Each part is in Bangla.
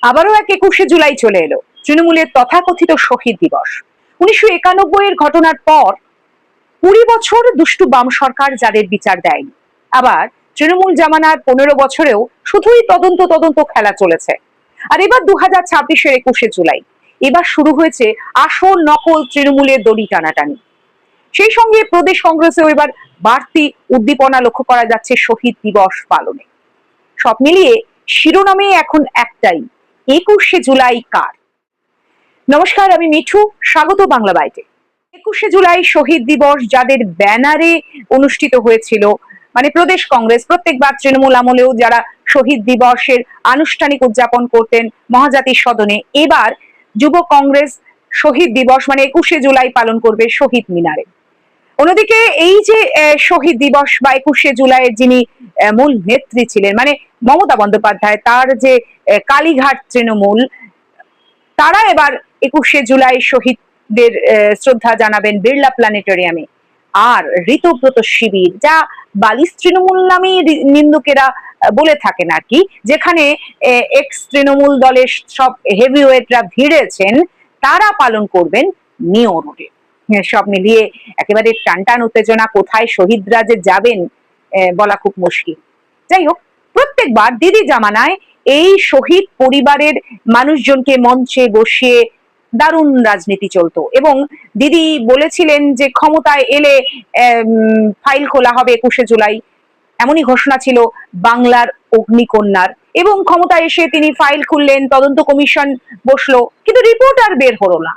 আবারও এক 21শে জুলাই চলে এলো, তৃণমূলের তথাকথিত শহীদ দিবস। 1991 এর ঘটনার পর 20 বছর দুষ্টু বাম সরকার যাদের বিচার দেয়নি, আবার তৃণমূল জামানার 15 বছরেও শুধুই তদন্ত তদন্ত খেলা চলেছে। আর এবার 2026-এর 21শে জুলাই, এবার শুরু হয়েছে আসল নকল তৃণমূলের দড়ি টানাটানি। সেই সঙ্গে প্রদেশ কংগ্রেসেও এবার বাড়তি উদ্দীপনা লক্ষ্য করা যাচ্ছে শহীদ দিবস পালনে। সব মিলিয়ে শিরোনামে এখন একটাই, 21শে জুলাই কার। নমস্কার, আমি মিঠু, স্বাগত বাংলা বাইটে। 21শে জুলাই শহীদ দিবস যাদের ব্যানারে অনুষ্ঠিত হয়েছিল, মানে প্রদেশ কংগ্রেস প্রত্যেকবার তৃণমূল আমলেও যারা শহীদ দিবসের আনুষ্ঠানিক উদযাপন করতেন মহাজাতির সদনে, এবার যুব কংগ্রেস শহীদ দিবস মানে 21শে জুলাই পালন করবে শহীদ মিনারে। অন্যদিকে এই যে শহীদ দিবস বা 21শে জুলাইয়ের যিনি মূল নেত্রী ছিলেন, মানে মমতা বন্দ্যোপাধ্যায়, তার যে কালীঘাট তৃণমূল, তারা এবার 21শে জুলাই শহীদদের শ্রদ্ধা জানাবেন বিড়লা প্ল্যানেটোরিয়ামে। আর ঋতব্রত শিবির, যা বালিশ তৃণমূল নামেই নিন্দুকেরা বলে থাকেন আর কি, যেখানে এক্স তৃণমূল দলের সব হেভিওয়েটরা ভিড়েছেন, তারা পালন করবেন নিও রোডে। সব মিলিয়ে একেবারে টানটান উত্তেজনা। কোথায় শহীদরা যে যাবেন বলা খুব মুশকিল। যাই হোক, প্রত্যেকবার দিদি জামানায় এই শহীদ পরিবারের মানুষজনকে মঞ্চে বসিয়ে দারুণ রাজনীতি চলতো, এবং দিদি বলেছিলেন যে ক্ষমতায় এলে ফাইল খোলা হবে 21শে জুলাই, এমনই ঘোষণা ছিল বাংলার অগ্নিকন্যার। এবং ক্ষমতায় এসে তিনি ফাইল খুললেন, তদন্ত কমিশন বসলো, কিন্তু রিপোর্ট আর বের হলো না।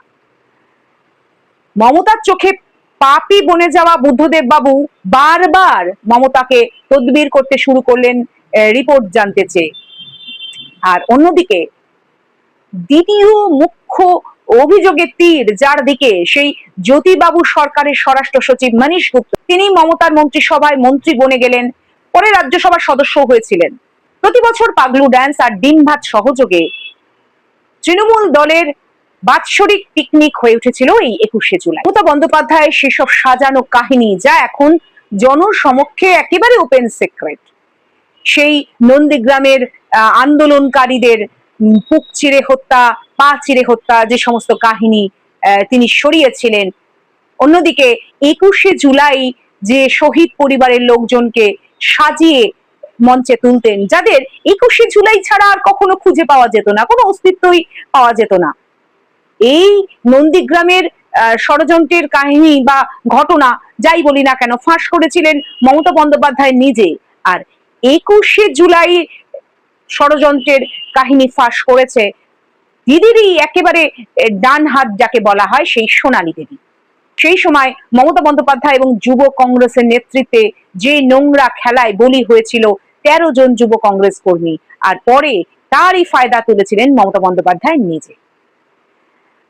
মমতার চোখে পাপী বনে যাওয়া বুদ্ধদেব বাবু বারবার মমতাকে তদবির করতে শুরু করলেন রিপোর্ট জানতে চেয়ে। আর অন্যদিকে দ্বিতীয় মুখ্য অভিযোগের তীর যার দিকে, সেই জ্যোতিবাবু সরকারের স্বরাষ্ট্র সচিব মনীশ গুপ্ত, তিনি মমতার মন্ত্রিসভায় মন্ত্রী বনে গেলেন, পরে রাজ্যসভার সদস্য হয়েছিলেন। প্রতি বছর পাগলু ড্যান্স আর ডিম ভাত সহযোগে তৃণমূল দলের বাৎসরিক পিকনিক হয়ে উঠেছিল এই 21শে জুলাই। মমতা বন্দ্যোপাধ্যায় সেসব সাজানো কাহিনী, যা এখন জনসমক্ষে একেবারে ওপেন সিক্রেট। সেই নন্দীগ্রামের আন্দোলনকারীদের বুক চিরে হত্যা, পা চিরে হত্যা, যে সমস্ত কাহিনী তিনি সরিয়েছিলেন। অন্যদিকে 21শে জুলাই যে শহীদ পরিবারের লোকজনকে সাজিয়ে মঞ্চে তুলতেন, যাদের 21শে জুলাই ছাড়া আর কখনো খুঁজে পাওয়া যেত না, কোনো অস্তিত্বই পাওয়া যেত না। এই নন্দীগ্রামের ষড়যন্ত্রের কাহিনী বা ঘটনা যাই বলি না কেন, ফাঁস করেছিলেন মমতা বন্দ্যোপাধ্যায় নিজে। আর 21শে জুলাই ষড়যন্ত্রের কাহিনী ফাঁস করেছে দিদিরই একেবারে ডান হাত যাকে বলা হয়, সেই সোনালী দেবী। সেই সময় মমতা বন্দ্যোপাধ্যায় এবং যুব কংগ্রেসের নেতৃত্বে যে নোংরা খেলায় বলি হয়েছিল 13 জন যুব কংগ্রেস কর্মী, আর পরে তারই ফায়দা তুলেছিলেন মমতা বন্দ্যোপাধ্যায় নিজে।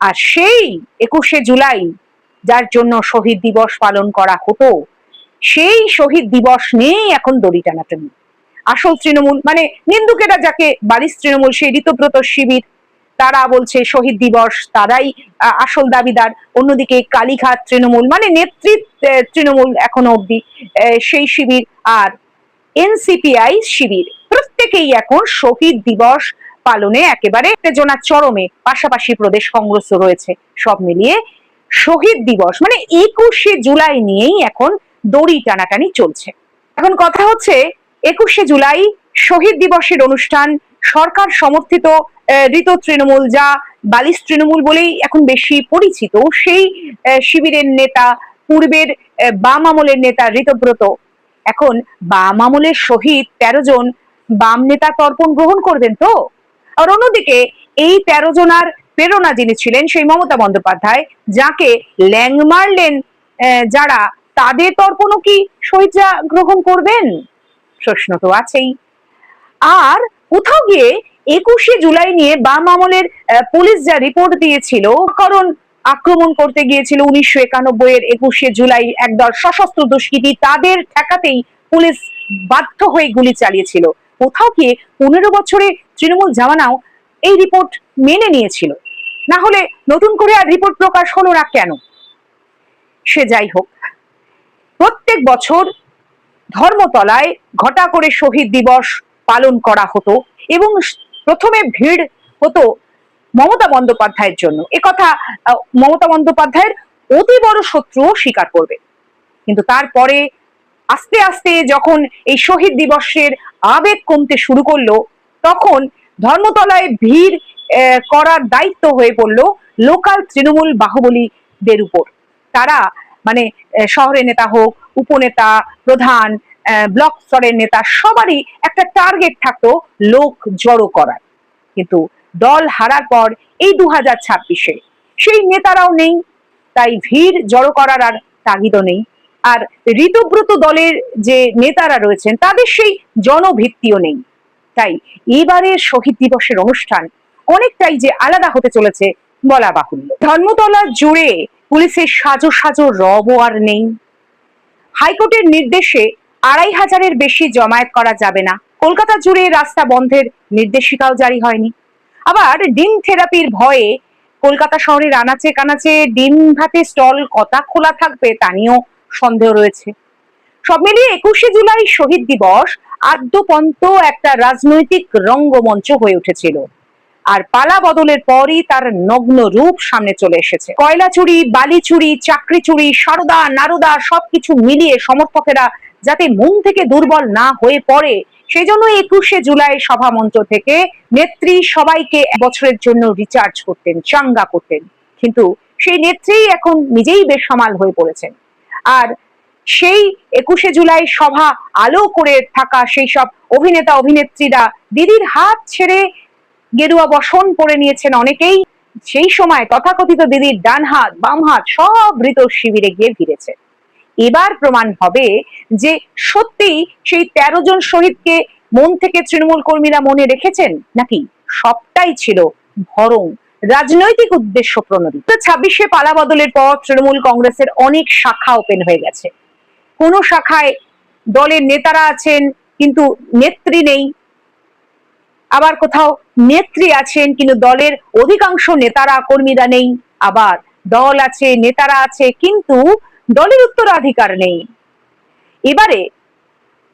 আর সেই 21শে জুলাই যার জন্য শহীদ দিবস পালন করা হতো, সেই শহীদ দিবস নিয়েই এখন দড়ি টানাটানি। আসল তৃণমূল, মানে নিন্দুকেরা যাকে বালিশ তৃণমূল, সেই ঋতব্রত শিবির, তারা বলছে শহীদ দিবস তারাই আসল দাবিদার। অন্যদিকে কালীঘাট তৃণমূল, মানে নেতৃত্ব তৃণমূল এখনো অব্দি, সেই শিবির আর এনসিপিআই শিবির, প্রত্যেকেই এখন শহীদ দিবস পালনে একেবারে উত্তেজনার চরমে। পাশাপাশি প্রদেশ কংগ্রেস রয়েছে। সব মিলিয়ে শহীদ দিবস মানে 21শে জুলাই নিয়েই এখন দড়ি টানাটানি চলছে। এখন কথা হচ্ছে, 21শে জুলাই শহীদ দিবসের অনুষ্ঠান সরকার সমর্থিত ঋত তৃণমূল, যা বালিশ তৃণমূল বলেই এখন বেশি পরিচিত, সেই শিবিরের নেতা, পূর্বের বাম আমলের নেতা ঋতব্রত, এখন বাম আমলের শহীদ 13 জন বাম নেতা তর্পণ গ্রহণ করবেন তো। আর অন্যদিকে এই 13 জনার প্রেরণা যিনি ছিলেন, সেই মমতা বন্দ্যোপাধ্যায়, যাকে ল্যাং মারলেন যারা, তাদের তর্পণও কি শহীদরা গ্রহণ করবেন? প্রশ্ন তো আছেই। আর কোথাও গিয়ে 21শে জুলাই নিয়ে বাম আমলের পুলিশ যা রিপোর্ট দিয়েছিল, কারণ আক্রমণ করতে গিয়েছিল 1991 এর 21শে জুলাই একদল সশস্ত্র দুষ্কৃতী, তাদের ঠেকাতেই পুলিশ বাধ্য হয়ে গুলি চালিয়েছিল। কোথাও গিয়ে 15 বছরে তৃণমূল জামানাও এই রিপোর্ট মেনে নিয়েছিল, না হলে নতুন করে আর রিপোর্ট প্রকাশ হলো না কেন? সে যাই হোক, প্রত্যেক বছর ধর্মতলায় ঘটা করে শহীদ দিবস পালন করা হতো, এবং প্রথমে ভিড় হতো মমতা বন্দ্যোপাধ্যায়ের জন্য। একথা মমতা বন্দ্যোপাধ্যায়ের অতি বড় শত্রুও স্বীকার করবে। কিন্তু তারপরে আস্তে আস্তে যখন এই শহীদ দিবসের আবেগ কমতে শুরু করলো, তখন ধর্মতলায় ভিড় করার দায়িত্ব হয়ে পড়লো লোকাল তৃণমূল বাহুবলীদের উপর। তারা মানে শহরের নেতা হোক, উপনেতা, প্রধান, ব্লক স্তরের নেতা, সবারই একটা টার্গেট থাকতো লোক জড়ো করার। কিন্তু দল হারার পর এই 2026-এ সেই নেতারাও নেই, তাই ভিড় জড়ো করার আর তাগিদও নেই। আর ঋতব্রত দলের যে নেতারা রয়েছেন তাদের সেই জনভিত্তিও নেই। তাই এবারের শহীদ দিবসের অনুষ্ঠান অনেকটাই যে আলাদা হতে চলেছে বলা বাহুল্য। ধর্মতলা জুড়ে পুলিশের সাজো সাজো রবও আর নেই। হাইকোর্টের নির্দেশে 2500-এর বেশি জমায়েত করা যাবে না। কলকাতা জুড়ে রাস্তা বন্ধের নির্দেশিকাও জারি হয়নি। আবার ডিম থেরাপির ভয়ে কলকাতা শহরের আনাচে কানাচে ডিম ভাতে স্টল কটা খোলা থাকবে তা নিয়েও সন্দেহ রয়েছে। সব মিলিয়ে 21শে জুলাই শহীদ দিবস আদ্যপন্ত একটা রাজনৈতিক রঙ্গমঞ্চ হয়ে উঠেছিল। আর পালা বদলের পরই তার নগ্ন রূপ সামনে চলে এসেছে। কয়লা চুরি, বালি চুরি, চাকরি চুরি, সারদা নারদা সবকিছু মিলিয়ে সমর্থকেরা যাতে মন থেকে দুর্বল না হয়ে পড়ে, সেই জন্য 21শে জুলাই সভামঞ্চ থেকে নেত্রী সবাইকে বছরের জন্য রিচার্জ করতেন, চাঙ্গা করতেন। কিন্তু সেই নেত্রী এখন নিজেই বেসামাল হয়ে পড়েছেন। আর সেই 21শে জুলাই সভা আলো করে থাকা সেই সব অভিনেতা অভিনেত্রীরা দিদির হাত ছেড়ে গেরুয়া বসন পরে নিয়েছেন অনেকেই। সেই সময় তথাকথিত দিদির ডান হাত বাম হাত সব মৃত শিবিরে গিয়ে ভিড়েছে। এবার প্রমাণ হবে যে সত্যি সেই 13 জন শহীদকে মন থেকে তৃণমূল কর্মীরা মনে রেখেছেন, নাকি সবটাই ছিল ভরং রাজনৈতিক উদ্দেশ্য প্রণোদিত। 26শে পালা বদলের পর তৃণমূল কংগ্রেসের অনেক শাখা ওপেন হয়ে গেছে। কোন শাখায় দলের নেতারা আছেন কিন্তু নেত্রী নেই, আবার কোথাও নেত্রী আছেন কিন্তু দলের অধিকাংশ নেতারা কর্মীরা নেই, আবার দল আছে, নেতারা আছে কিন্তু দলের উত্তরাধিকার নেই। এবারে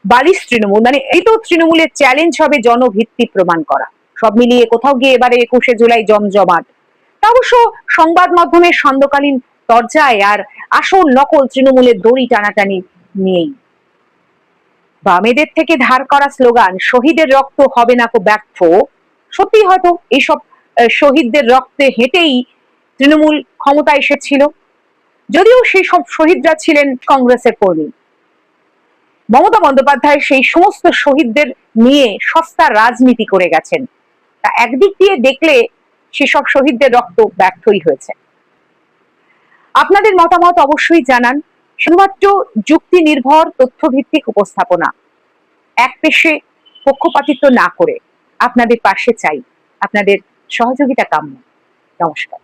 বালিশ তৃণমূল, মানে এই তো তৃণমূলের চ্যালেঞ্জ হবে জনভিত্তি প্রমাণ করা। সব মিলিয়ে কোথাও গিয়ে এবারে 21শে জুলাই জমজমাট। তা অবশ্য সংবাদ মাধ্যমের সান্ধ্যকালীন তরজায় আর আসল নকল তৃণমূলের দড়ি টানাটানি নিয়েই। বামেদের থেকে ধার করা স্লোগান শহীদের রক্ত হবে না কো ব্যর্থ, সত্যি হয়তো এইসব শহীদদের রক্তে হেঁটেই তৃণমূল ক্ষমতা এসেছিল, যদিও সেই সব শহীদরা ছিলেন কংগ্রেসের কর্মী। মমতা বন্দ্যোপাধ্যায় সেই সমস্ত শহীদদের নিয়ে সস্তা রাজনীতি করে গেছেন। তা একদিক দিয়ে দেখলে সেসব শহীদদের রক্ত ব্যর্থই হয়েছে। আপনাদের মতামত অবশ্যই জানান। শুধুমাত্র যুক্তি নির্ভর তথ্যভিত্তিক উপস্থাপনা, এক পেশে পক্ষপাতিত্ব না করে আপনাদের পাশে চাই, আপনাদের সহযোগিতা কাম্য। নমস্কার।